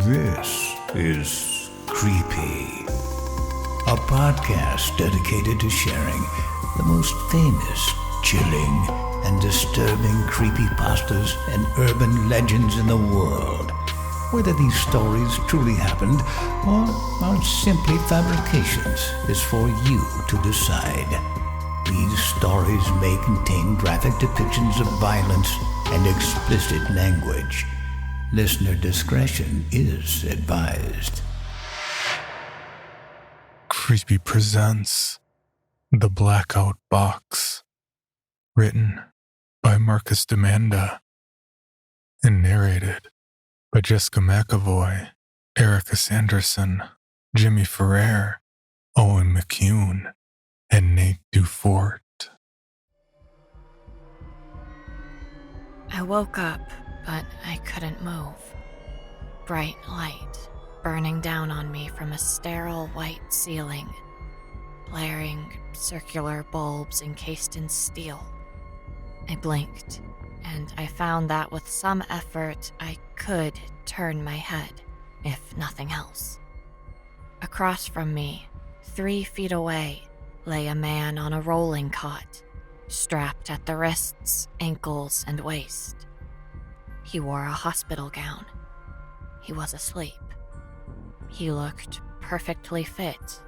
This is Creepy, a podcast dedicated to sharing the most famous, chilling, and disturbing creepypastas and urban legends in the world. Whether these stories truly happened or are simply fabrications is for you to decide. These stories may contain graphic depictions of violence and explicit language. Listener discretion is advised. Creepy presents The Blackout Box, written by Demanda and narrated by Jessica McEvoy, Erika Sanderson, Jimmy Ferrer, Owen McCuen, and Nate Dufort. I woke up, but I couldn't move. Bright light burning down on me from a sterile white ceiling, blaring circular bulbs encased in steel. I blinked, and I found that with some effort I could turn my head, if nothing else. Across from me, 3 feet away, lay a man on a rolling cot, strapped at the wrists, ankles, and waist. He wore a hospital gown. He was asleep. He looked perfectly fit,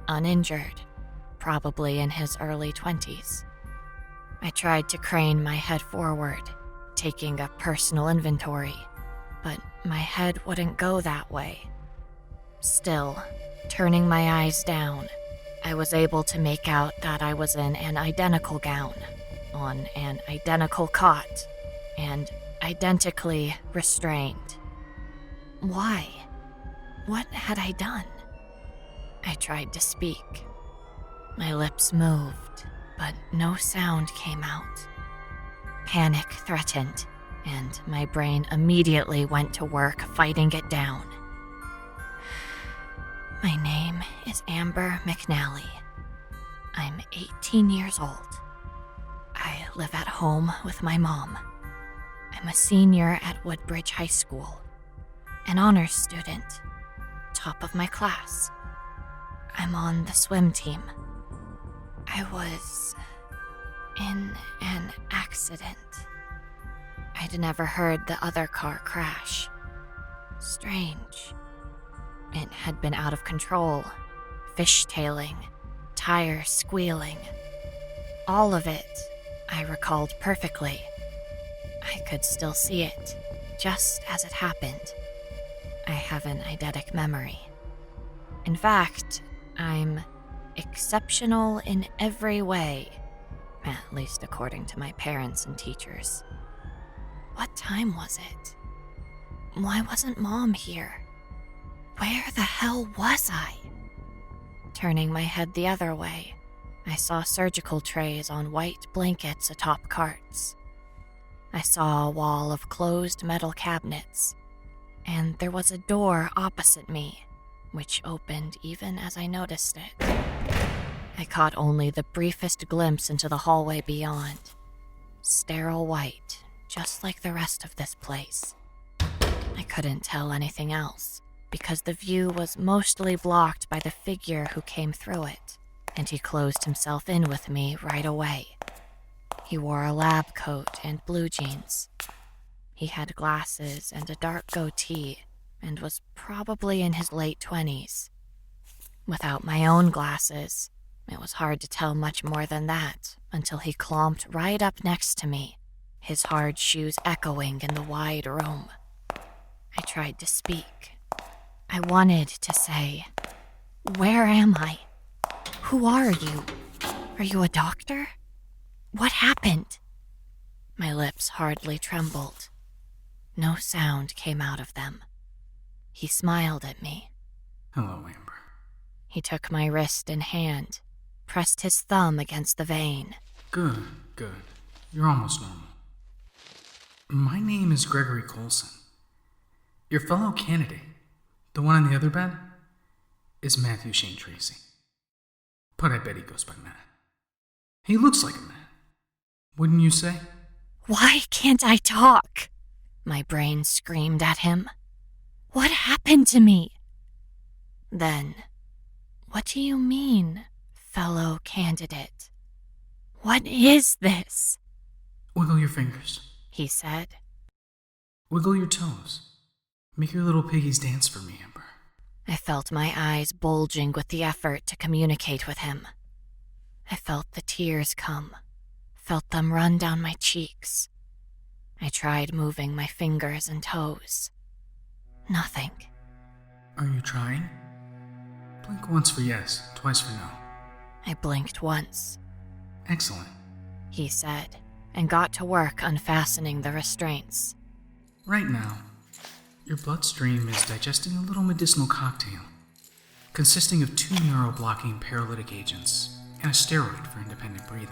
uninjured, probably in his early 20s. I tried to crane my head forward, taking a personal inventory, but my head wouldn't go that way. Still, turning my eyes down, I was able to make out that I was in an identical gown, on an identical cot, and identically restrained. Why? What had I done? I tried to speak. My lips moved, but no sound came out. Panic threatened, and my brain immediately went to work fighting it down. My name is Amber McNally. I'm 18 years old. I live at home with my mom. I'm a senior at Woodbridge High School, an honors student, top of my class. I'm on the swim team. I was in an accident. I'd never heard the other car crash. Strange. It had been out of control, fishtailing, tires squealing. All of it I recalled perfectly. I could still see it, just as it happened. I have an eidetic memory. In fact, I'm exceptional in every way, at least according to my parents and teachers. What time was it? Why wasn't Mom here? Where the hell was I? Turning my head the other way, I saw surgical trays on white blankets atop carts. I saw a wall of closed metal cabinets, and there was a door opposite me, which opened even as I noticed it. I caught only the briefest glimpse into the hallway beyond. Sterile white, just like the rest of this place. I couldn't tell anything else, because the view was mostly blocked by the figure who came through it, and he closed himself in with me right away. He wore a lab coat and blue jeans. He had glasses and a dark goatee, and was probably in his late 20s. Without my own glasses, it was hard to tell much more than that until he clomped right up next to me, his hard shoes echoing in the wide room. I tried to speak. I wanted to say, "Where am I? Who are you? Are you a doctor? What happened?" My lips hardly trembled. No sound came out of them. He smiled at me. "Hello, Amber." He took my wrist in hand, pressed his thumb against the vein. Good. You're almost normal. My name is Gregory Colson. Your fellow candidate, the one on the other bed, is Matthew Shane Tracy. But I bet he goes by Matt. He looks like a Matt. Wouldn't you say? Why can't I talk? My brain screamed at him. What happened to me? Then, what do you mean, fellow candidate? What is this? Wiggle your fingers, He said. Wiggle your toes. Make your little piggies dance for me, Amber. I felt my eyes bulging with the effort to communicate with him. I felt the tears come, felt them run down my cheeks. I tried moving my fingers and toes. Nothing. Are you trying? Blink once for yes, twice for no. I blinked once, Excellent. he said, and got to work unfastening the restraints. Right now, your bloodstream is digesting a little medicinal cocktail consisting of 2 neuroblocking paralytic agents and a steroid for independent breathing.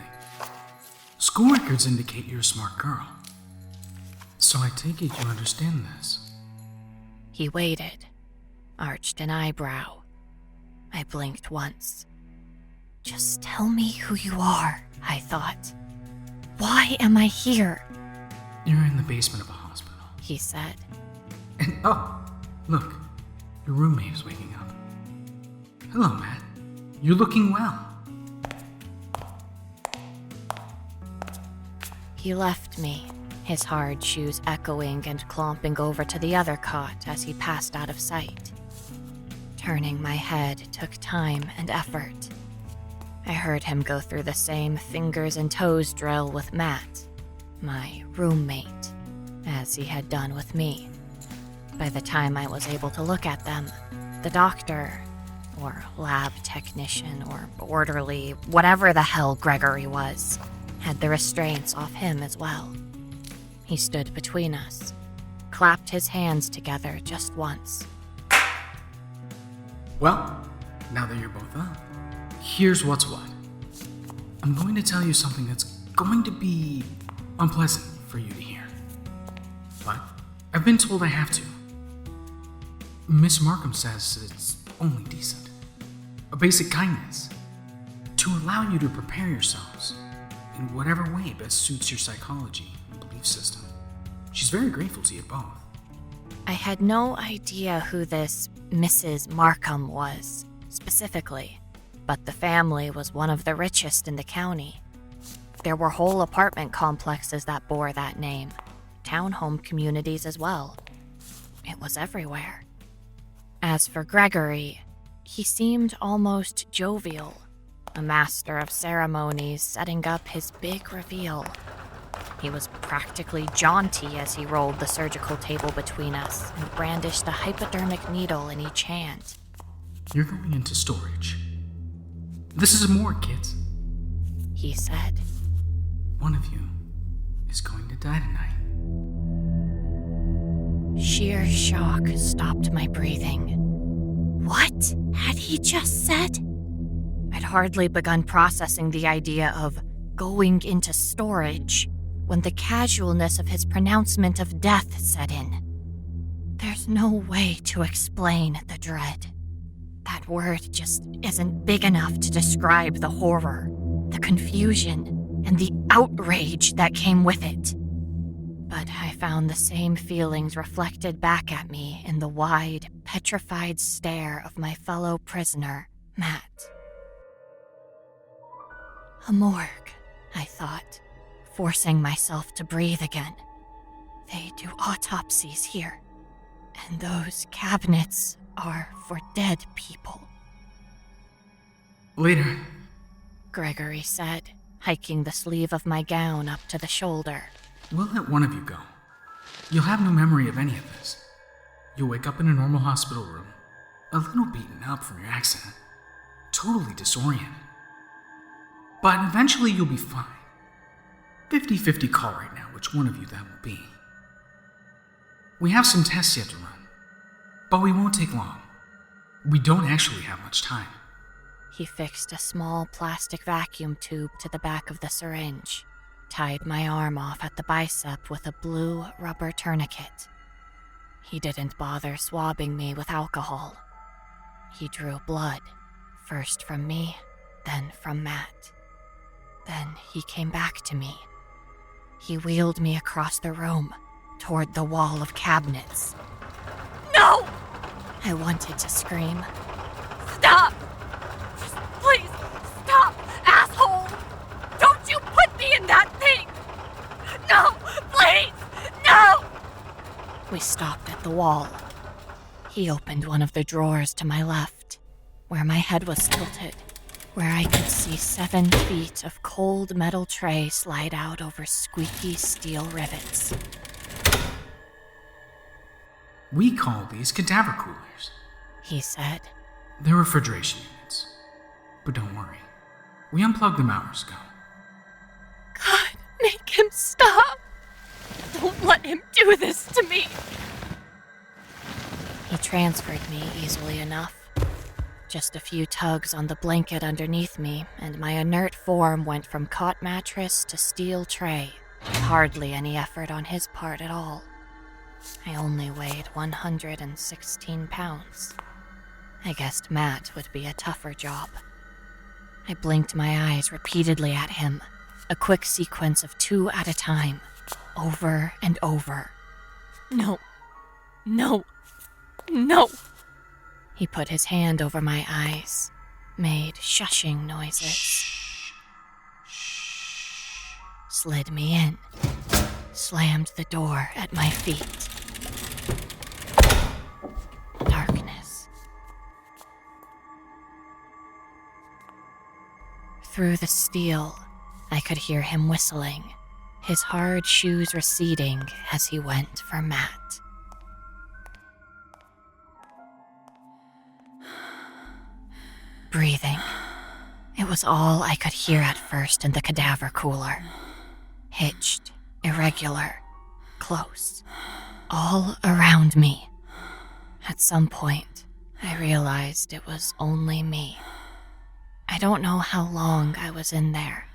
School records indicate you're a smart girl. So I take it you understand this. He waited, arched an eyebrow. I blinked once. Just tell me who you are, I thought. Why am I here? You're in the basement of a hospital. He said. And oh, look, your roommate is waking up. Hello, Matt. You're looking well. He left me, his hard shoes echoing and clomping over to the other cot as he passed out of sight. Turning my head took time and effort. I heard him go through the same fingers and toes drill with Matt, my roommate, as he had done with me. By the time I was able to look at them, the doctor, or lab technician, or orderly, whatever the hell Gregory was, had the restraints off him as well. He stood between us, clapped his hands together just once. Well, now that you're both up, here's what's what. I'm going to tell you something that's going to be unpleasant for you to hear. But I've been told I have to. Miss Markham says it's only decent. A basic kindness. To allow you to prepare yourselves in whatever way best suits your psychology and belief system. She's very grateful to you both. I had no idea who this Mrs. Markham was, specifically, but the family was one of the richest in the county. There were whole apartment complexes that bore that name, townhome communities as well. It was everywhere. As for Gregory, he seemed almost jovial, a master of ceremonies setting up his big reveal. He was practically jaunty as he rolled the surgical table between us and brandished a hypodermic needle in each hand. You're going into storage. This is a morgue, kids. He said. One of you is going to die tonight. Sheer shock stopped my breathing. What had he just said? I'd hardly begun processing the idea of going into storage when the casualness of his pronouncement of death set in. There's no way to explain the dread. That word just isn't big enough to describe the horror, the confusion, and the outrage that came with it. But I found the same feelings reflected back at me in the wide, petrified stare of my fellow prisoner, Matt. A morgue, I thought, forcing myself to breathe again. They do autopsies here, and those cabinets are for dead people. Later. Gregory said, hiking the sleeve of my gown up to the shoulder. We'll let one of you go. You'll have no memory of any of this. You'll wake up in a normal hospital room, a little beaten up from your accident, totally disoriented. But eventually you'll be fine. 50-50 call right now which one of you that will be. We have some tests yet to run, but we won't take long. We don't actually have much time. He fixed a small plastic vacuum tube to the back of the syringe, tied my arm off at the bicep with a blue rubber tourniquet. He didn't bother swabbing me with alcohol. He drew blood, first from me, then from Matt. Then he came back to me. He wheeled me across the room, toward the wall of cabinets. No! I wanted to scream. Stop! Just please, stop, asshole! Don't you put me in that thing! No, please, no! We stopped at the wall. He opened one of the drawers to my left, where my head was tilted, where I could see 7 feet of cold metal tray slide out over squeaky steel rivets. We call these cadaver coolers, He said. They're refrigeration units. But don't worry, we unplugged them hours ago. God, make him stop! Don't let him do this to me! He transferred me easily enough. Just a few tugs on the blanket underneath me, and my inert form went from cot mattress to steel tray. Hardly any effort on his part at all. I only weighed 116 pounds. I guessed Matt would be a tougher job. I blinked my eyes repeatedly at him, a quick sequence of 2 at a time, over and over. No, no, no. He put his hand over my eyes, made shushing noises. Slid me in, slammed the door at my feet. Darkness. Through the steel, I could hear him whistling, his hard shoes receding as he went for Matt. Breathing. It was all I could hear at first in the cadaver cooler. Hitched, irregular, close, all around me. At some point, I realized it was only me. I don't know how long I was in there.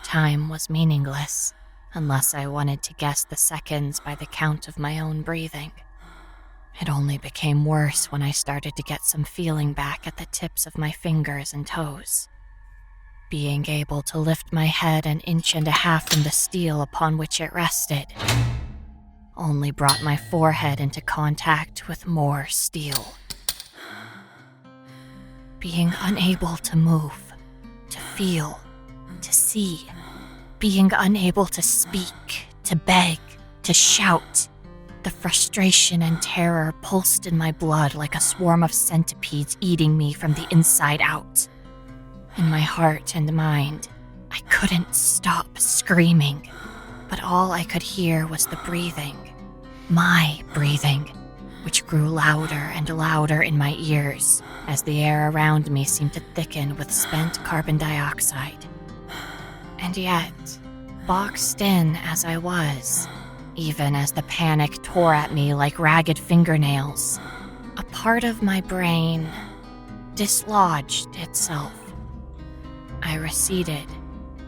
Time was meaningless, unless I wanted to guess the seconds by the count of my own breathing. It only became worse when I started to get some feeling back at the tips of my fingers and toes. Being able to lift my head 1.5 inches from the steel upon which it rested only brought my forehead into contact with more steel. Being unable to move, to feel, to see. Being unable to speak, to beg, to shout. The frustration and terror pulsed in my blood like a swarm of centipedes eating me from the inside out. In my heart and mind, I couldn't stop screaming, but all I could hear was the breathing, my breathing, which grew louder and louder in my ears as the air around me seemed to thicken with spent carbon dioxide. And yet, boxed in as I was, even as the panic tore at me like ragged fingernails, a part of my brain dislodged itself. I receded,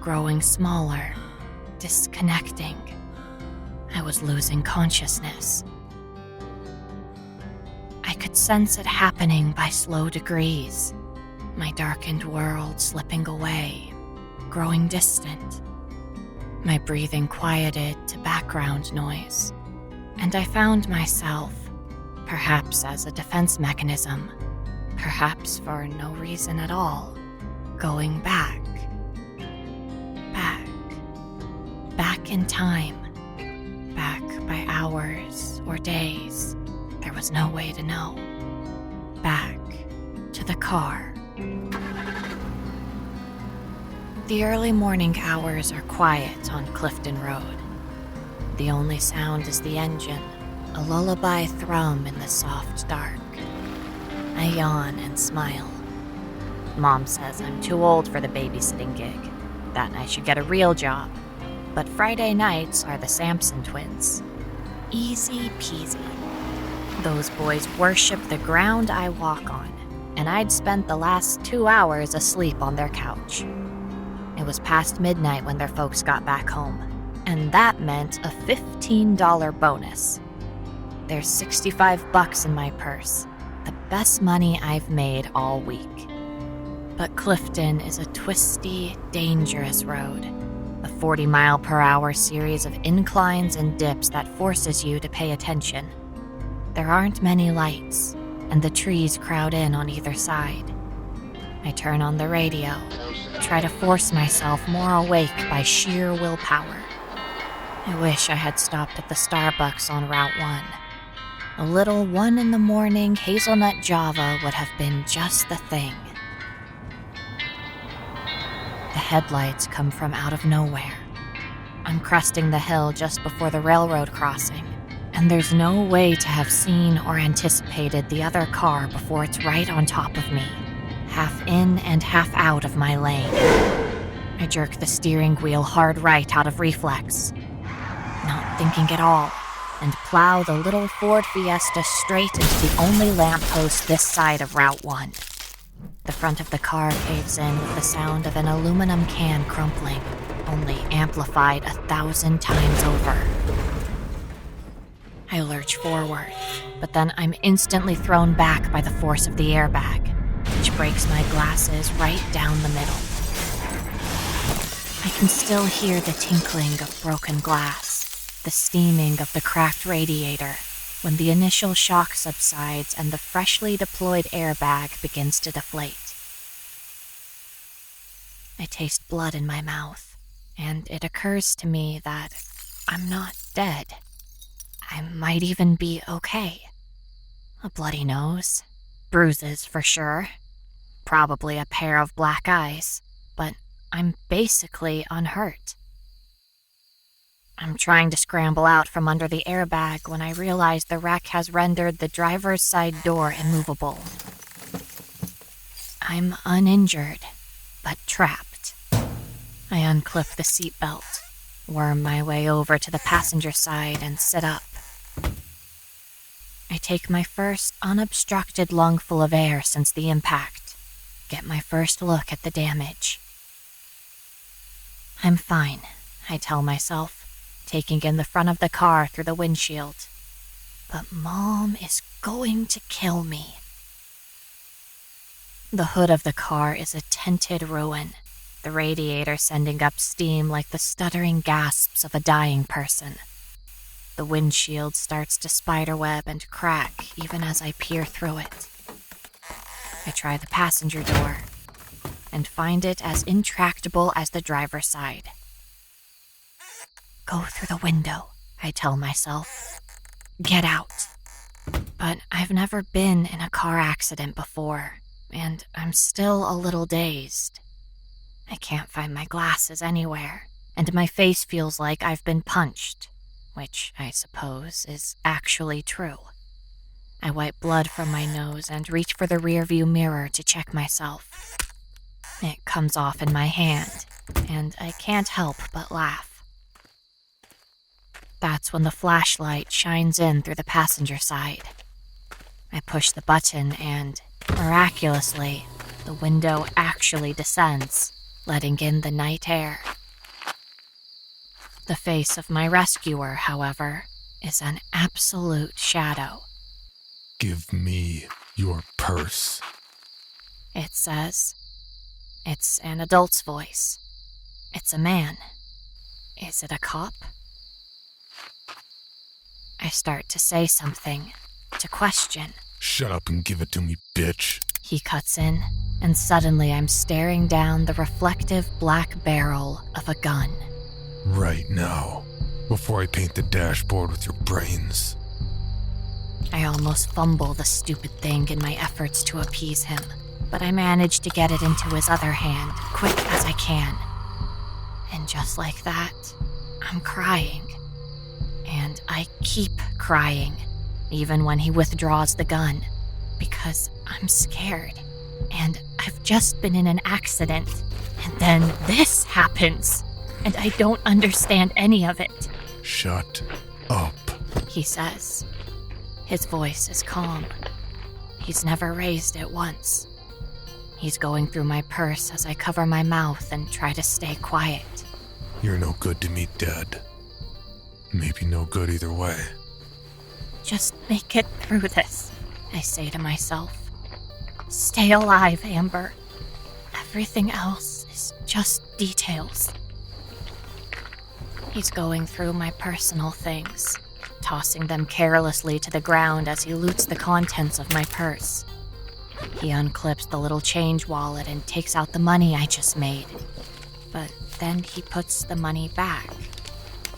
growing smaller, disconnecting. I was losing consciousness. I could sense it happening by slow degrees, my darkened world slipping away, growing distant. My breathing quieted to background noise, and I found myself, perhaps as a defense mechanism, perhaps for no reason at all, going back in time, back by hours or days, there was no way to know, back to the car. The early morning hours are quiet on Clifton Road. The only sound is the engine, a lullaby thrum in the soft dark. I yawn and smile. Mom says I'm too old for the babysitting gig, that I should get a real job. But Friday nights are the Sampson twins. Easy peasy. Those boys worship the ground I walk on, and I'd spent the last 2 hours asleep on their couch. It was past midnight when their folks got back home, and that meant a $15 bonus. There's $65 in my purse, the best money I've made all week. But Clifton is a twisty, dangerous road, a 40-mile-per-hour series of inclines and dips that forces you to pay attention. There aren't many lights, and the trees crowd in on either side. I turn on the radio, try to force myself more awake by sheer willpower. I wish I had stopped at the Starbucks on Route 1. A little 1 a.m. hazelnut java would have been just the thing. The headlights come from out of nowhere. I'm cresting the hill just before the railroad crossing, and there's no way to have seen or anticipated the other car before it's right on top of me, half in and half out of my lane. I jerk the steering wheel hard right out of reflex, not thinking at all, and plow the little Ford Fiesta straight into the only lamppost this side of Route 1. The front of the car caves in with the sound of an aluminum can crumpling, only amplified 1,000 times over. I lurch forward, but then I'm instantly thrown back by the force of the airbag, which breaks my glasses right down the middle. I can still hear the tinkling of broken glass, the steaming of the cracked radiator, when the initial shock subsides and the freshly deployed airbag begins to deflate. I taste blood in my mouth, and it occurs to me that I'm not dead. I might even be okay. A bloody nose, bruises for sure, probably a pair of black eyes, but I'm basically unhurt. I'm trying to scramble out from under the airbag when I realize the wreck has rendered the driver's side door immovable. I'm uninjured, but trapped. I unclip the seatbelt, worm my way over to the passenger side, and sit up. I take my first unobstructed lungful of air since the impact, get my first look at the damage. I'm fine, I tell myself, taking in the front of the car through the windshield. But Mom is going to kill me. The hood of the car is a tinted ruin, the radiator sending up steam like the stuttering gasps of a dying person. The windshield starts to spiderweb and crack even as I peer through it. I try the passenger door and find it as intractable as the driver's side. Go through the window, I tell myself. Get out. But I've never been in a car accident before, and I'm still a little dazed. I can't find my glasses anywhere, and my face feels like I've been punched, which I suppose is actually true. I wipe blood from my nose and reach for the rearview mirror to check myself. It comes off in my hand, and I can't help but laugh. That's when the flashlight shines in through the passenger side. I push the button and, miraculously, the window actually descends, letting in the night air. The face of my rescuer, however, is an absolute shadow. Give me your purse, It says. It's an adult's voice. It's a man. Is it a cop? I start to say something, to question. Shut up and give it to me, bitch. He cuts in, and suddenly I'm staring down the reflective black barrel of a gun. Right now, before I paint the dashboard with your brains. I almost fumble the stupid thing in my efforts to appease him, but I manage to get it into his other hand, quick as I can. And just like that, I'm crying. And I keep crying, even when he withdraws the gun, because I'm scared, and I've just been in an accident, and then this happens, and I don't understand any of it. Shut up, He says. His voice is calm. He's never raised it once. He's going through my purse as I cover my mouth and try to stay quiet. You're no good to me, Dad. Maybe no good either way. Just make it through this, I say to myself. Stay alive, Amber. Everything else is just details. He's going through my personal things, tossing them carelessly to the ground as he loots the contents of my purse. He unclips the little change wallet and takes out the money I just made. But then he puts the money back.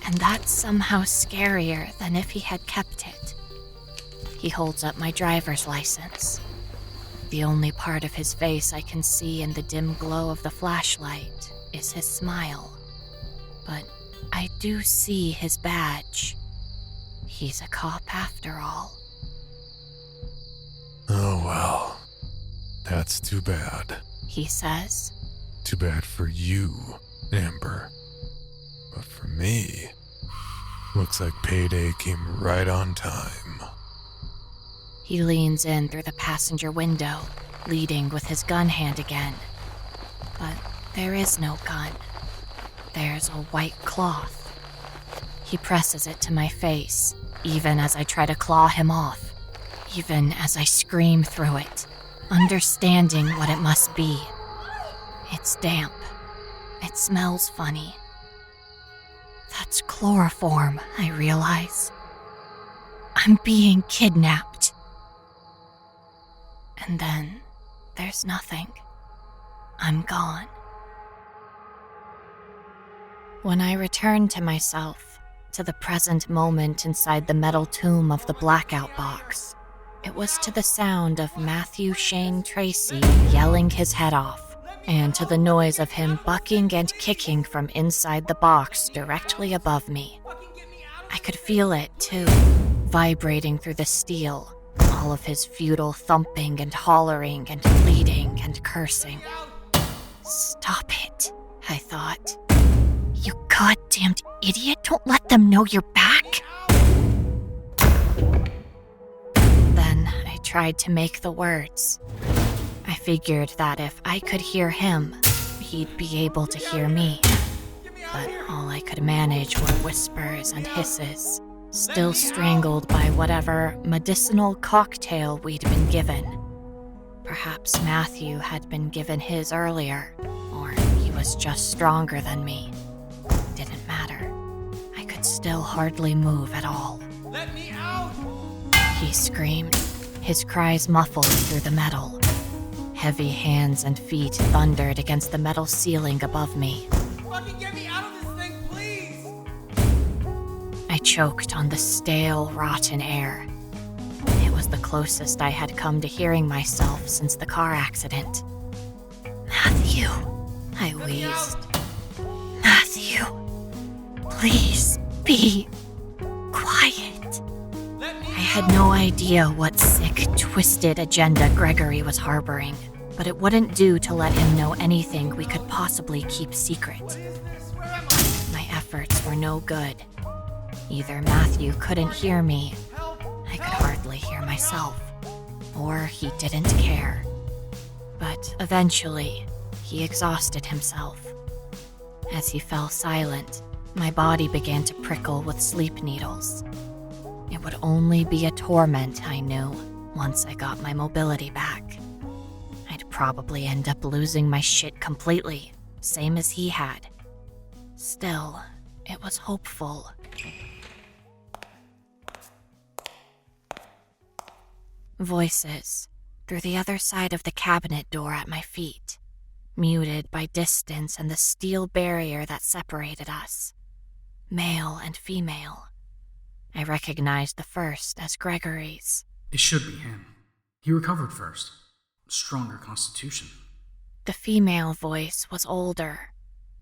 And that's somehow scarier than if he had kept it. He holds up my driver's license. The only part of his face I can see in the dim glow of the flashlight is his smile. But I do see his badge. He's a cop after all. Oh well, that's too bad. He says. Too bad for you, Amber. But for me, looks like payday came right on time. He leans in through the passenger window, leading with his gun hand again. But there is no gun. There's a white cloth. He presses it to my face, even as I try to claw him off, even as I scream through it, understanding what it must be. It's damp. It smells funny. That's chloroform, I realize. I'm being kidnapped. And then there's nothing. I'm gone. When I return to myself, to the present moment inside the metal tomb of the Blackout Box, it was to the sound of Matthew Shane Tracy yelling his head off, and to the noise of him bucking and kicking from inside the box directly above me. I could feel it, too, vibrating through the steel, all of his futile thumping and hollering and pleading and cursing. Stop it, I thought. You goddamned idiot, don't let them know you're back. Then I tried to make the words. I figured that if I could hear him, he'd be able to hear me. But all I could manage were whispers and hisses, still strangled by whatever medicinal cocktail we'd been given. Perhaps Matthew had been given his earlier, or he was just stronger than me. Didn't matter. I could still hardly move at all. Let me out! He screamed, his cries muffled through the metal. Heavy hands and feet thundered against the metal ceiling above me. Fucking get me out of this thing, please! I choked on the stale, rotten air. It was the closest I had come to hearing myself since the car accident. Matthew, I wheezed. Matthew, please be quiet. I had no idea what sick, twisted agenda Gregory was harboring, but it wouldn't do to let him know anything we could possibly keep secret. My efforts were no good. Either Matthew couldn't hear me, I could hardly hear myself, or he didn't care. But eventually, he exhausted himself. As he fell silent, my body began to prickle with sleep needles. It would only be a torment, I knew, once I got my mobility back. I'd probably end up losing my shit completely, same as he had. Still, it was hopeful. Voices, through the other side of the cabinet door at my feet, muted by distance and the steel barrier that separated us. Male and female. I recognized the first as Gregory's. It should be him. He recovered first. Stronger constitution. The female voice was older,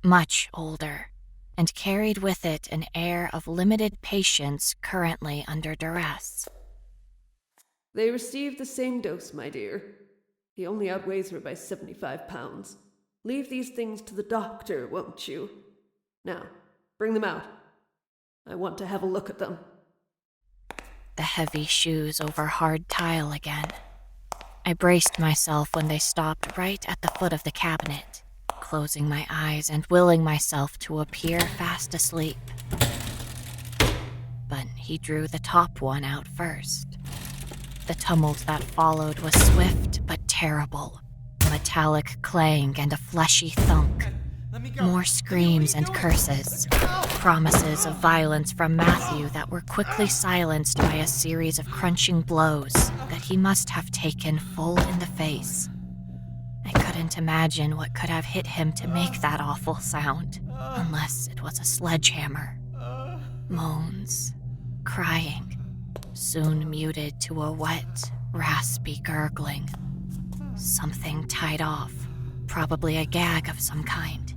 much older, and carried with it an air of limited patience currently under duress. They received the same dose, my dear. He only outweighs her by 75 pounds. Leave these things to the doctor, won't you? Now, bring them out. I want to have a look at them. The heavy shoes over hard tile again. I braced myself when they stopped right at the foot of the cabinet, closing my eyes and willing myself to appear fast asleep. But he drew the top one out first. The tumult that followed was swift but terrible. A metallic clang and a fleshy thunk. More screams and curses. Promises of violence from Matthew that were quickly silenced by a series of crunching blows that he must have taken full in the face. I couldn't imagine what could have hit him to make that awful sound, unless it was a sledgehammer. Moans, crying, soon muted to a wet, raspy gurgling. Something tied off, probably a gag of some kind.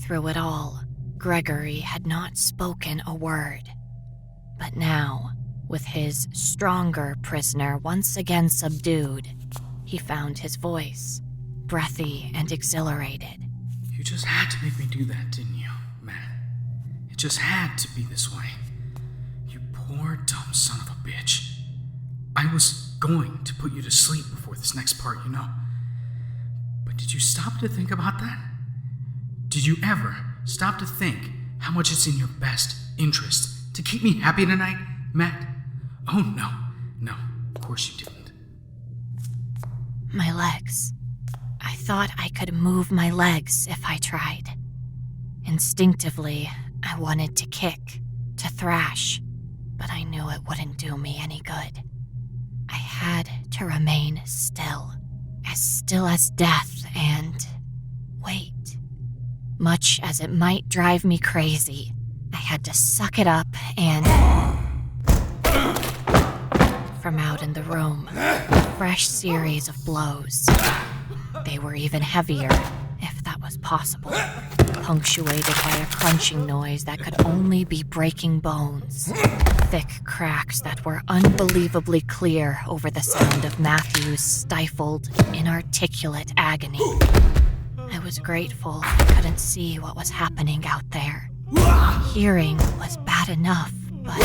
Through it all, Gregory had not spoken a word. But now, with his stronger prisoner once again subdued, he found his voice, breathy and exhilarated. You just had to make me do that, didn't you, Matt? It just had to be this way. You poor dumb son of a bitch. I was going to put you to sleep before this next part, you know. But did you stop to think about that? Did you ever stop to think how much it's in your best interest to keep me happy tonight, Matt? Oh, no, of course you didn't. My legs. I thought I could move my legs if I tried. Instinctively, I wanted to kick, to thrash, but I knew it wouldn't do me any good. I had to remain still as death, and wait. Much as it might drive me crazy, I had to suck it up and... From out in the room, a fresh series of blows. They were even heavier, if that was possible, punctuated by a crunching noise that could only be breaking bones. Thick cracks that were unbelievably clear over the sound of Matthew's stifled, inarticulate agony. I was grateful I couldn't see what was happening out there. Hearing was bad enough, but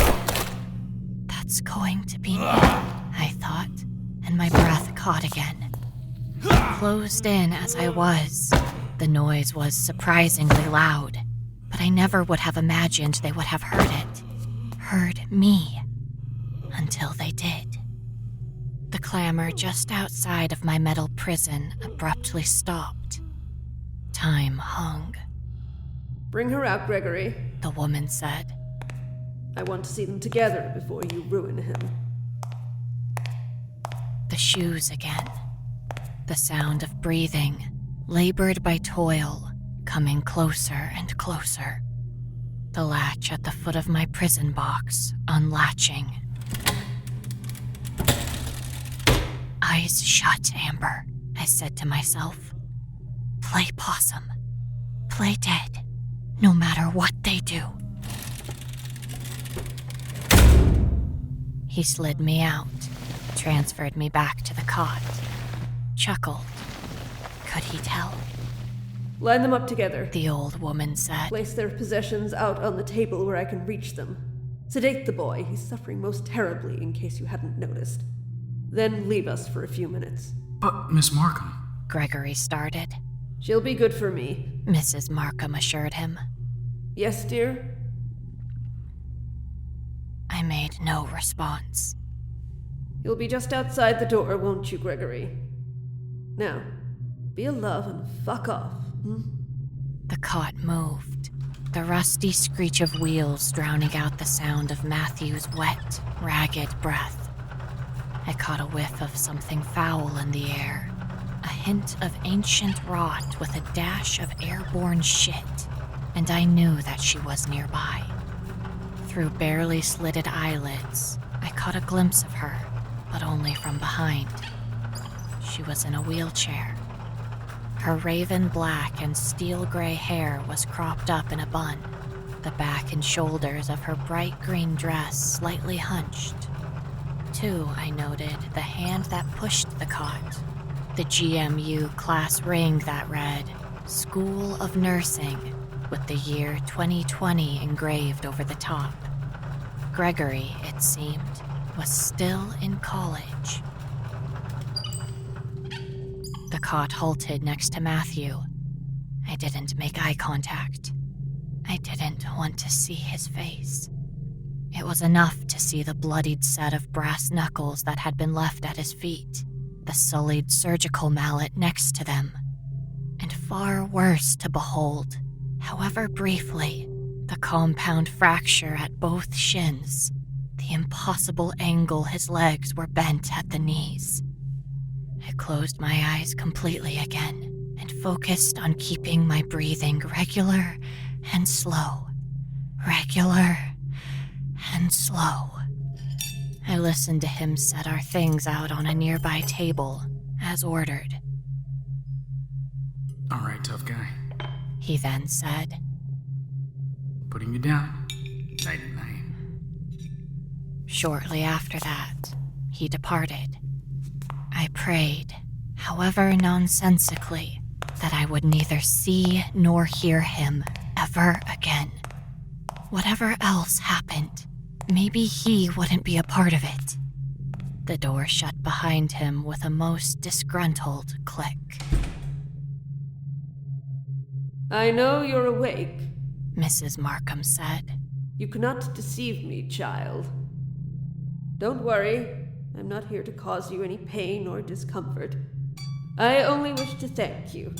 that's going to be me, I thought, and my breath caught again. Closed in as I was, the noise was surprisingly loud, but I never would have imagined they would have heard it. Heard me. Until they did. The clamor just outside of my metal prison abruptly stopped. Time hung. Bring her out, Gregory, The woman said. I want to see them together before you ruin him. The shoes again. The sound of breathing, labored by toil, coming closer and closer. The latch at the foot of my prison box unlatching. Eyes shut, Amber, I said to myself. Play possum. Play dead, no matter what they do. He slid me out, transferred me back to the cot, chuckled. Could he tell? Line them up together. The old woman said. Place their possessions out on the table where I can reach them. Sedate the boy. He's suffering most terribly, in case you hadn't noticed. Then leave us for a few minutes. But, Miss Markham... Gregory started. She'll be good for me, Mrs. Markham assured him. Yes, dear? I made no response. You'll be just outside the door, won't you, Gregory? Now, be a love and fuck off, The cot moved, the rusty screech of wheels drowning out the sound of Matthew's wet, ragged breath. I caught a whiff of something foul in the air, a hint of ancient rot with a dash of airborne shit, and I knew that she was nearby. Through barely slitted eyelids, I caught a glimpse of her, but only from behind. She was in a wheelchair. Her raven black and steel gray hair was cropped up in a bun, the back and shoulders of her bright green dress slightly hunched. Too, I noted the hand that pushed the cot, the GMU class ring that read, School of Nursing, with the year 2020 engraved over the top. Gregory, it seemed, was still in college. The cot halted next to Matthew. I didn't make eye contact. I didn't want to see his face. It was enough to see the bloodied set of brass knuckles that had been left at his feet, the sullied surgical mallet next to them, and far worse to behold, however briefly. The compound fracture at both shins, the impossible angle his legs were bent at the knees. I closed my eyes completely again and focused on keeping my breathing regular and slow. Regular and slow. I listened to him set our things out on a nearby table, as ordered. All right, tough guy. He then said, Putting you down. Nighty-night. Shortly after that, he departed. I prayed, however nonsensically, that I would neither see nor hear him ever again. Whatever else happened, maybe he wouldn't be a part of it. The door shut behind him with a most disgruntled click. I know you're awake. Mrs. Markham said. You cannot deceive me, child. Don't worry, I'm not here to cause you any pain or discomfort. I only wish to thank you,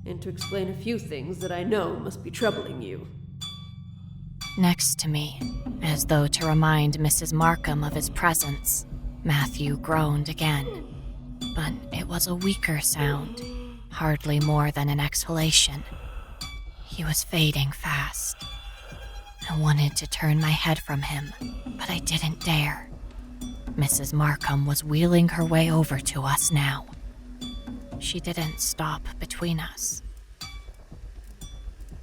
and to explain a few things that I know must be troubling you. Next to me, as though to remind Mrs. Markham of his presence, Matthew groaned again. But it was a weaker sound, hardly more than an exhalation. He was fading fast. I wanted to turn my head from him, but I didn't dare. Mrs. Markham was wheeling her way over to us now. She didn't stop between us.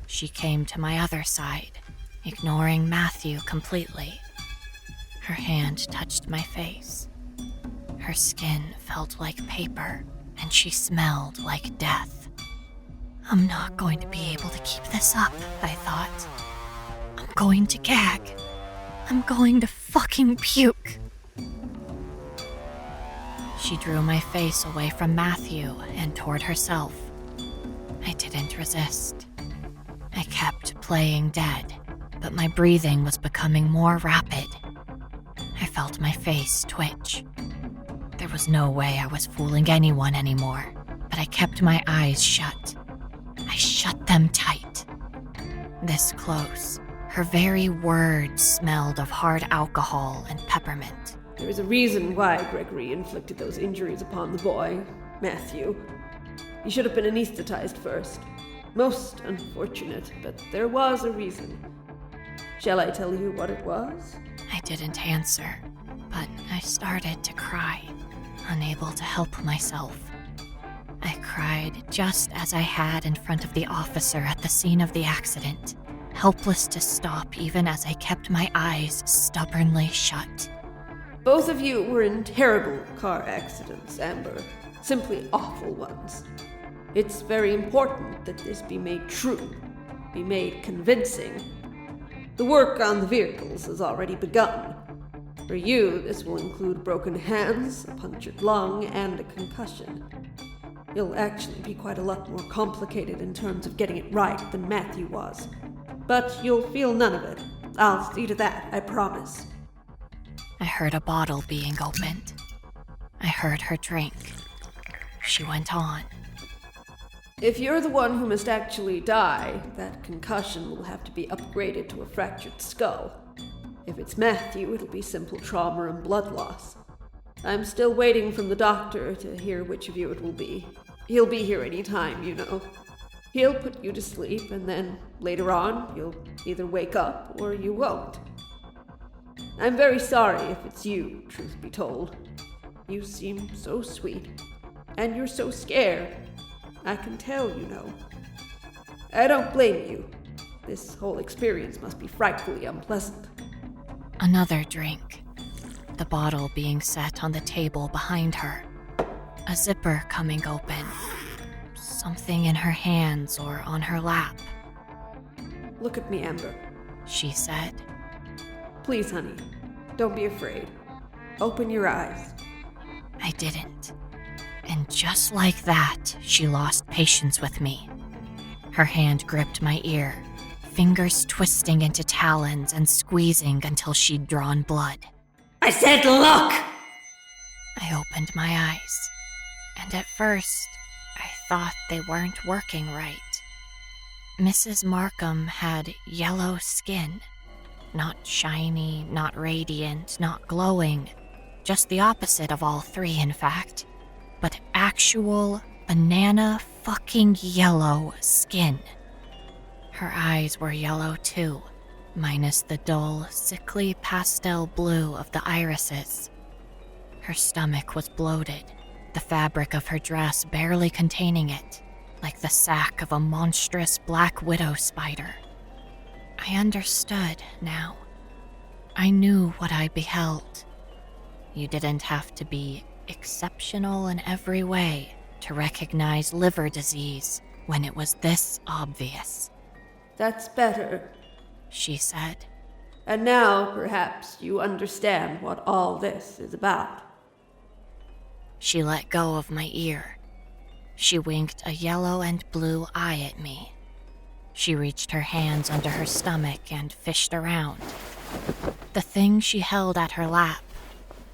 She came to my other side, ignoring Matthew completely. Her hand touched my face. Her skin felt like paper, and she smelled like death. I'm not going to be able to keep this up, I thought. I'm going to gag. I'm going to fucking puke. She drew my face away from Matthew and toward herself. I didn't resist. I kept playing dead, but my breathing was becoming more rapid. I felt my face twitch. There was no way I was fooling anyone anymore, but I kept my eyes shut. I shut them tight. This close, her very words smelled of hard alcohol and peppermint. There is a reason why Gregory inflicted those injuries upon the boy, Matthew. He should have been anesthetized first. Most unfortunate, but there was a reason. Shall I tell you what it was? I didn't answer, but I started to cry, unable to help myself. I cried just as I had in front of the officer at the scene of the accident, helpless to stop even as I kept my eyes stubbornly shut. Both of you were in terrible car accidents, Amber. Simply awful ones. It's very important that this be made true, be made convincing. The work on the vehicles has already begun. For you, this will include broken hands, a punctured lung, and a concussion. You'll actually be quite a lot more complicated in terms of getting it right than Matthew was. But you'll feel none of it. I'll see to that, I promise. I heard a bottle being opened. I heard her drink. She went on. If you're the one who must actually die, that concussion will have to be upgraded to a fractured skull. If it's Matthew, it'll be simple trauma and blood loss. I'm still waiting from the doctor to hear which of you it will be. He'll be here any time, you know. He'll put you to sleep, and then later on, you'll either wake up or you won't. I'm very sorry if it's you, truth be told. You seem so sweet, and you're so scared. I can tell, you know. I don't blame you. This whole experience must be frightfully unpleasant. Another drink. The bottle being set on the table behind her. A zipper coming open. Something in her hands or on her lap. Look at me, Amber. She said. Please, honey. Don't be afraid. Open your eyes. I didn't. And just like that, she lost patience with me. Her hand gripped my ear, fingers twisting into talons and squeezing until she'd drawn blood. I said look! I opened my eyes, and at first, I thought they weren't working right. Mrs. Markham had yellow skin. Not shiny, not radiant, not glowing. Just the opposite of all three, in fact. But actual banana fucking yellow skin. Her eyes were yellow too, minus the dull, sickly pastel blue of the irises. Her stomach was bloated, the fabric of her dress barely containing it, like the sack of a monstrous black widow spider. I understood now. I knew what I beheld. You didn't have to be exceptional in every way to recognize liver disease when it was this obvious. That's better, she said. And now, perhaps, you understand what all this is about. She let go of my ear. She winked a yellow and blue eye at me. She reached her hands under her stomach and fished around. The thing she held at her lap,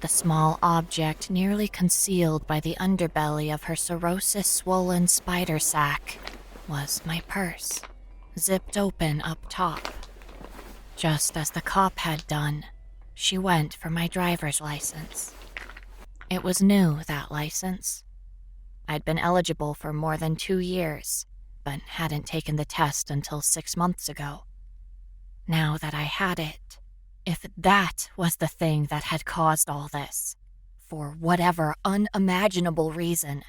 the small object nearly concealed by the underbelly of her cirrhosis-swollen spider sack, was my purse, zipped open up top. Just as the cop had done, she went for my driver's license. It was new, that license. I'd been eligible for more than 2 years, but hadn't taken the test until 6 months ago. Now that I had it, if that was the thing that had caused all this, for whatever unimaginable reason,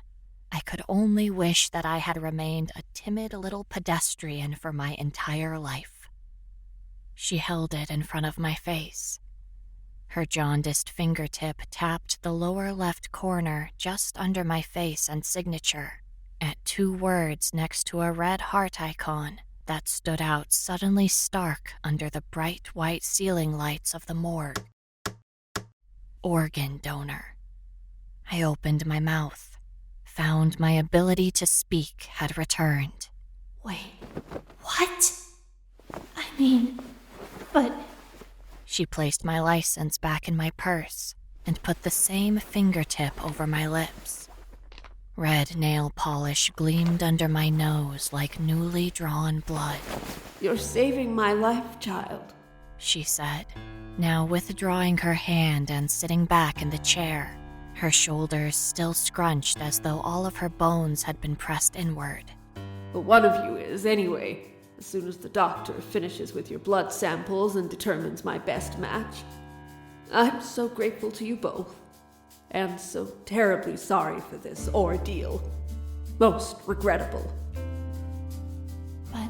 I could only wish that I had remained a timid little pedestrian for my entire life. She held it in front of my face. Her jaundiced fingertip tapped the lower left corner just under my face and signature, at 2 words next to a red heart icon that stood out suddenly stark under the bright white ceiling lights of the morgue. Organ donor. I opened my mouth, found my ability to speak had returned. Wait, what? I mean, but... She placed my license back in my purse and put the same fingertip over my lips. Red nail polish gleamed under my nose like newly drawn blood. You're saving my life, child, she said, now withdrawing her hand and sitting back in the chair, her shoulders still scrunched as though all of her bones had been pressed inward. But one of you is, anyway, as soon as the doctor finishes with your blood samples and determines my best match. I'm so grateful to you both, and so terribly sorry for this ordeal. Most regrettable. But...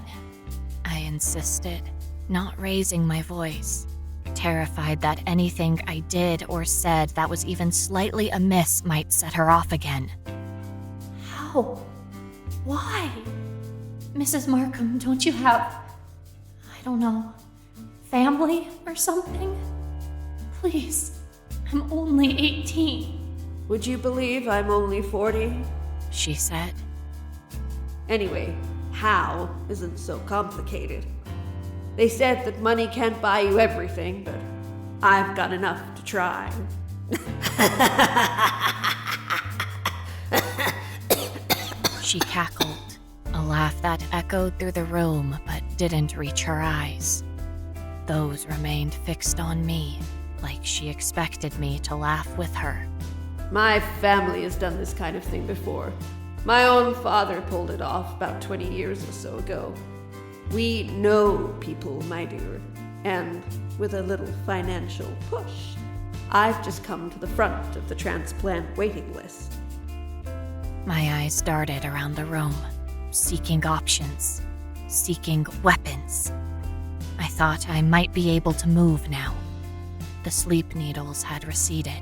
I insisted, not raising my voice, terrified that anything I did or said that was even slightly amiss might set her off again. How? Why? Mrs. Markham, don't you have, I don't know, family or something? Please, I'm only 18. Would you believe I'm only 40? She said. Anyway, how isn't so complicated. They said that money can't buy you everything, but I've got enough to try. She cackled, a laugh that echoed through the room but didn't reach her eyes. Those remained fixed on me, like she expected me to laugh with her. My family has done this kind of thing before. My own father pulled it off about 20 years or so ago. We know people, my dear, and with a little financial push, I've just come to the front of the transplant waiting list. My eyes darted around the room, seeking options, seeking weapons. I thought I might be able to move now. The sleep needles had receded.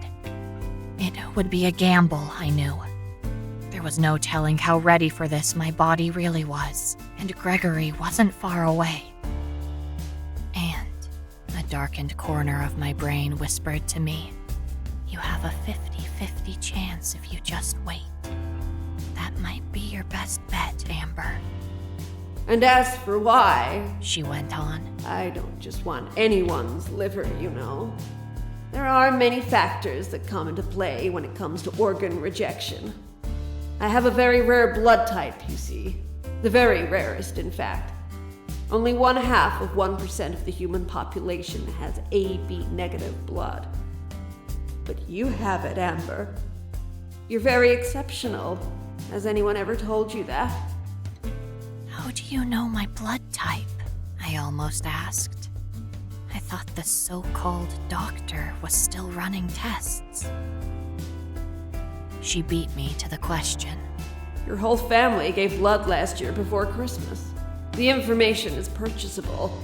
It would be a gamble, I knew. There was no telling how ready for this my body really was, and Gregory wasn't far away. And a darkened corner of my brain whispered to me, "You have a 50-50 chance if you just wait. That might be your best bet, Amber." And as for why, she went on, I don't just want anyone's liver, you know. There are many factors that come into play when it comes to organ rejection. I have a very rare blood type, you see. The very rarest, in fact. Only 0.5% of the human population has AB negative blood. But you have it, Amber. You're very exceptional. Has anyone ever told you that? How do you know my blood type? I almost asked. I thought the so-called doctor was still running tests. She beat me to the question. Your whole family gave blood last year before Christmas. The information is purchasable.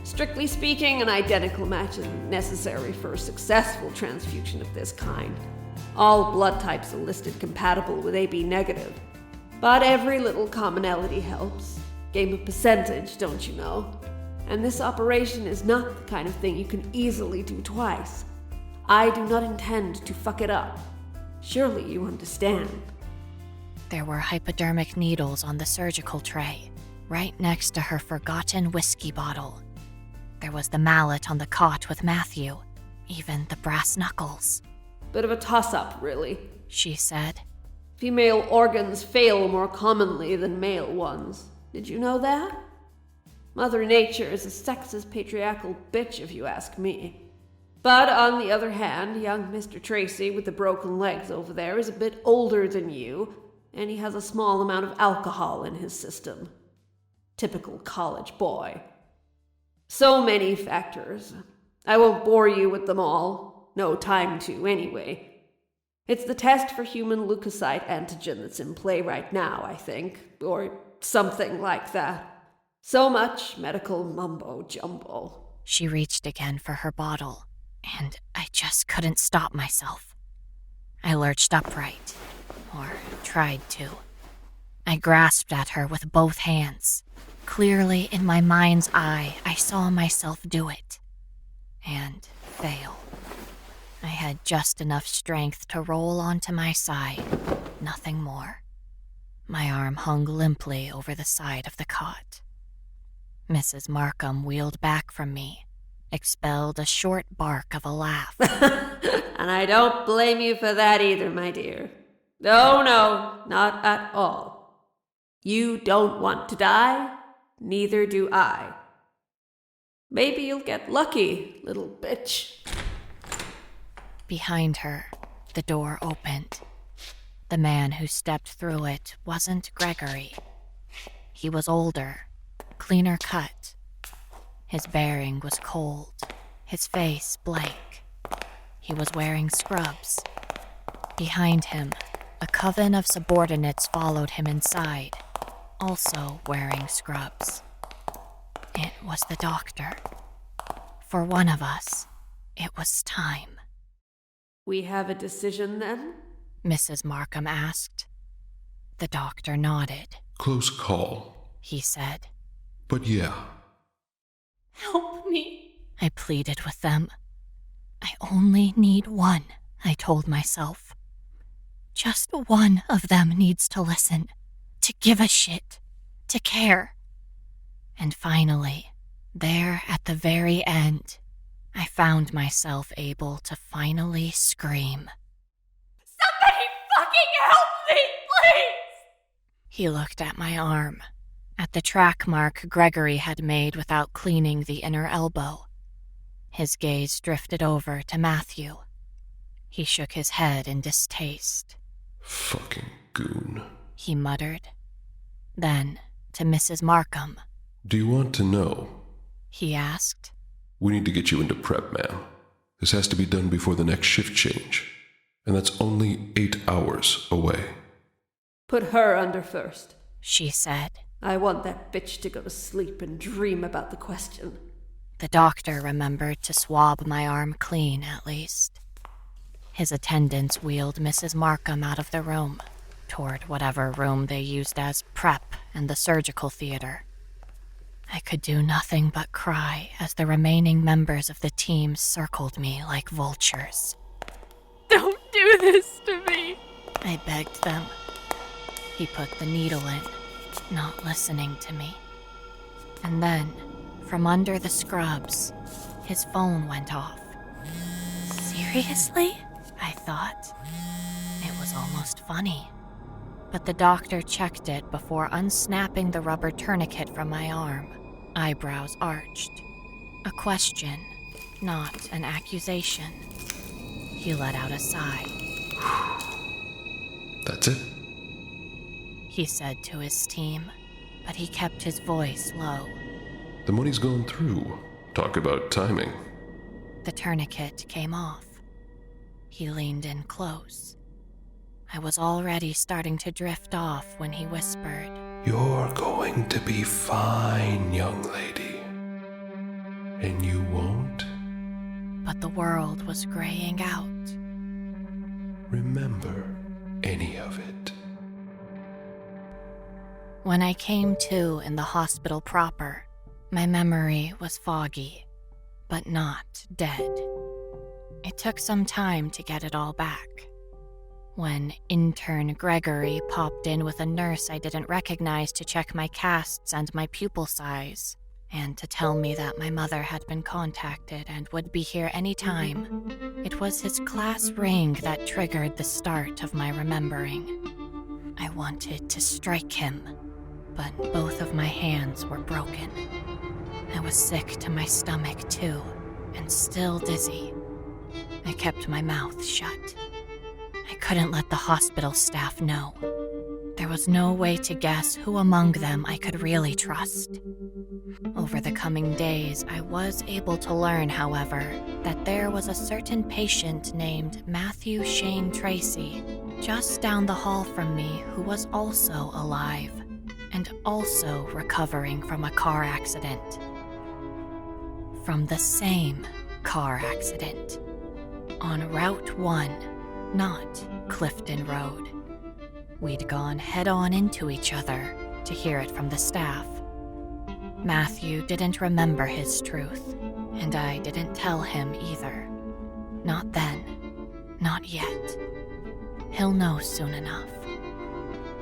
Strictly speaking, an identical match isn't necessary for a successful transfusion of this kind. All blood types are listed compatible with AB negative. But every little commonality helps. Game of percentage, don't you know? And this operation is not the kind of thing you can easily do twice. I do not intend to fuck it up. Surely you understand. There were hypodermic needles on the surgical tray, right next to her forgotten whiskey bottle. There was the mallet on the cot with Matthew, even the brass knuckles. Bit of a toss-up, really, she said. Female organs fail more commonly than male ones. Did you know that? Mother Nature is a sexist, patriarchal bitch, if you ask me. But on the other hand, young Mr. Tracy with the broken legs over there is a bit older than you, and he has a small amount of alcohol in his system. Typical college boy. So many factors. I won't bore you with them all. No time to, anyway. It's the test for human leukocyte antigen that's in play right now, I think. Or something like that. So much medical mumbo-jumbo. She reached again for her bottle, and I just couldn't stop myself. I lurched upright, or tried to. I grasped at her with both hands. Clearly, in my mind's eye, I saw myself do it. And fail. I had just enough strength to roll onto my side, nothing more. My arm hung limply over the side of the cot. Mrs. Markham wheeled back from me, expelled a short bark of a laugh. And I don't blame you for that either, my dear. No, not at all. You don't want to die, neither do I. Maybe you'll get lucky, little bitch. Behind her, the door opened. The man who stepped through it wasn't Gregory. He was older, cleaner cut. His bearing was cold, his face blank. He was wearing scrubs. Behind him, a coven of subordinates followed him inside, also wearing scrubs. It was the doctor. For one of us, it was time. We have a decision, then? Mrs. Markham asked. The doctor nodded. Close call, He said. but yeah. Help me. I pleaded with them. I only need one, I told myself. Just one of them needs to listen, to give a shit, to care. And finally, there at the very end, I found myself able to finally scream. Somebody fucking help me, please! He looked at my arm, at the track mark Gregory had made without cleaning the inner elbow. His gaze drifted over to Matthew. He shook his head in distaste. Fucking goon. He muttered. Then, to Mrs. Markham, Do you want to know? he asked. We need to get you into prep, ma'am. This has to be done before the next shift change. And that's only 8 hours away. Put her under first. She said. I want that bitch to go to sleep and dream about the question. The doctor remembered to swab my arm clean, at least. His attendants wheeled Mrs. Markham out of the room, toward whatever room they used as prep and the surgical theater. I could do nothing but cry as the remaining members of the team circled me like vultures. Don't do this to me. I begged them. He put the needle in, not listening to me. And then, from under the scrubs, his phone went off. Seriously? I thought. It was almost funny. but the doctor checked it before unsnapping the rubber tourniquet from my arm, eyebrows arched. A question, not an accusation. He let out a sigh. That's it? He said to his team, but he kept his voice low. The money's gone through. Talk about timing. The tourniquet came off. He leaned in close. I was already starting to drift off when he whispered, You're going to be fine, young lady. And you won't but the world was graying out. remember any of it. When I came to in the hospital proper, my memory was foggy, but not dead. It took some time to get it all back. When intern Gregory popped in with a nurse I didn't recognize to check my casts and my pupil size, and to tell me that my mother had been contacted and would be here any time, it was his class ring that triggered the start of my remembering. I wanted to strike him, but both of my hands were broken. I was sick to my stomach too, and still dizzy. I kept my mouth shut. I couldn't let the hospital staff know. There was no way to guess who among them I could really trust. Over the coming days, I was able to learn, however, that there was a certain patient named Matthew Shane Tracy just down the hall from me who was also alive and also recovering from a car accident. From the same car accident. On Route 1, not Clifton Road. We'd gone head-on into each other, to hear it from the staff. Matthew didn't remember his truth, and I didn't tell him either. Not then. Not yet. He'll know soon enough.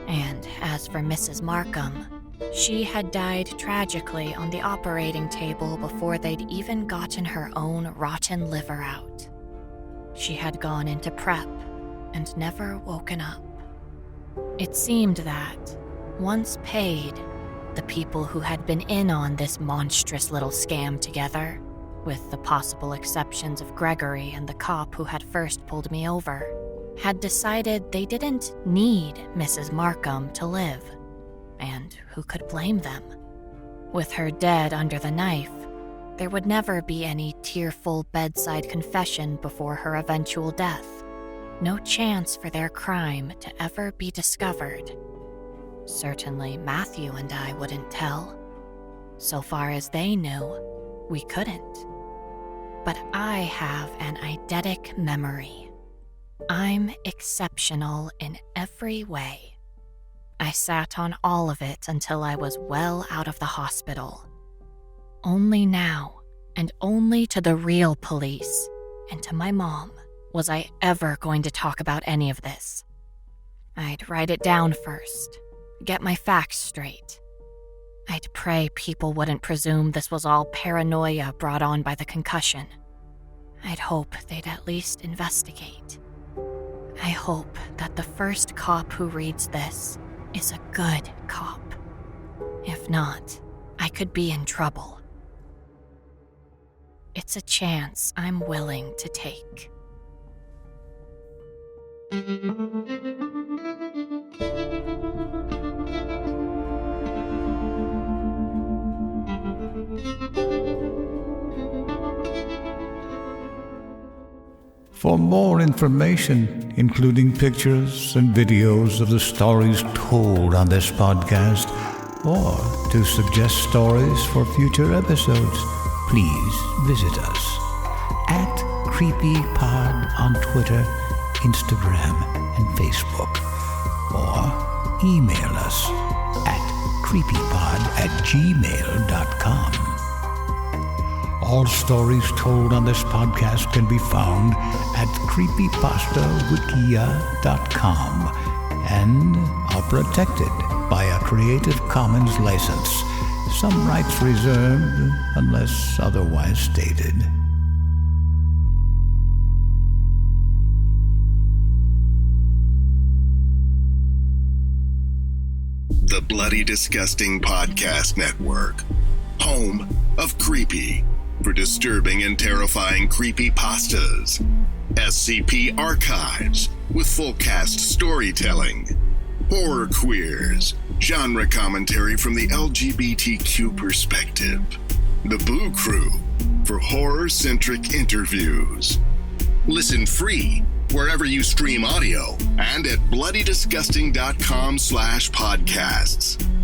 And as for Mrs. Markham, she had died tragically on the operating table before they'd even gotten her own rotten liver out. She had gone into prep and never woken up. It seemed that, once paid, the people who had been in on this monstrous little scam together, with the possible exceptions of Gregory and the cop who had first pulled me over, had decided they didn't need Mrs. Markham to live. And who could blame them? With her dead under the knife, there would never be any tearful bedside confession before her eventual death. No chance for their crime to ever be discovered. Certainly Matthew and I wouldn't tell. So far as they knew, we couldn't. But I have an eidetic memory. I'm exceptional in every way. I sat on all of it until I was well out of the hospital. Only now, and only to the real police, and to my mom, was I ever going to talk about any of this. I'd write it down first, get my facts straight. I'd pray people wouldn't presume this was all paranoia brought on by the concussion. I'd hope they'd at least investigate. I hope that the first cop who reads this is a good cop. If not, I could be in trouble. It's a chance I'm willing to take. For more information, including pictures and videos of the stories told on this podcast, or to suggest stories for future episodes, please visit us at CreepyPod on Twitter, Instagram, and Facebook, or email us at creepypod@gmail.com. All stories told on this podcast can be found at creepypastawikia.com and are protected by a Creative Commons license. Some rights reserved unless otherwise stated. the Bloody Disgusting Podcast Network, home of Creepy, for disturbing and terrifying creepypastas, SCP Archives with full cast storytelling, horror queers, genre commentary from the LGBTQ perspective, the Boo Crew for horror-centric interviews. Listen free wherever you stream audio and at bloodydisgusting.com/podcasts.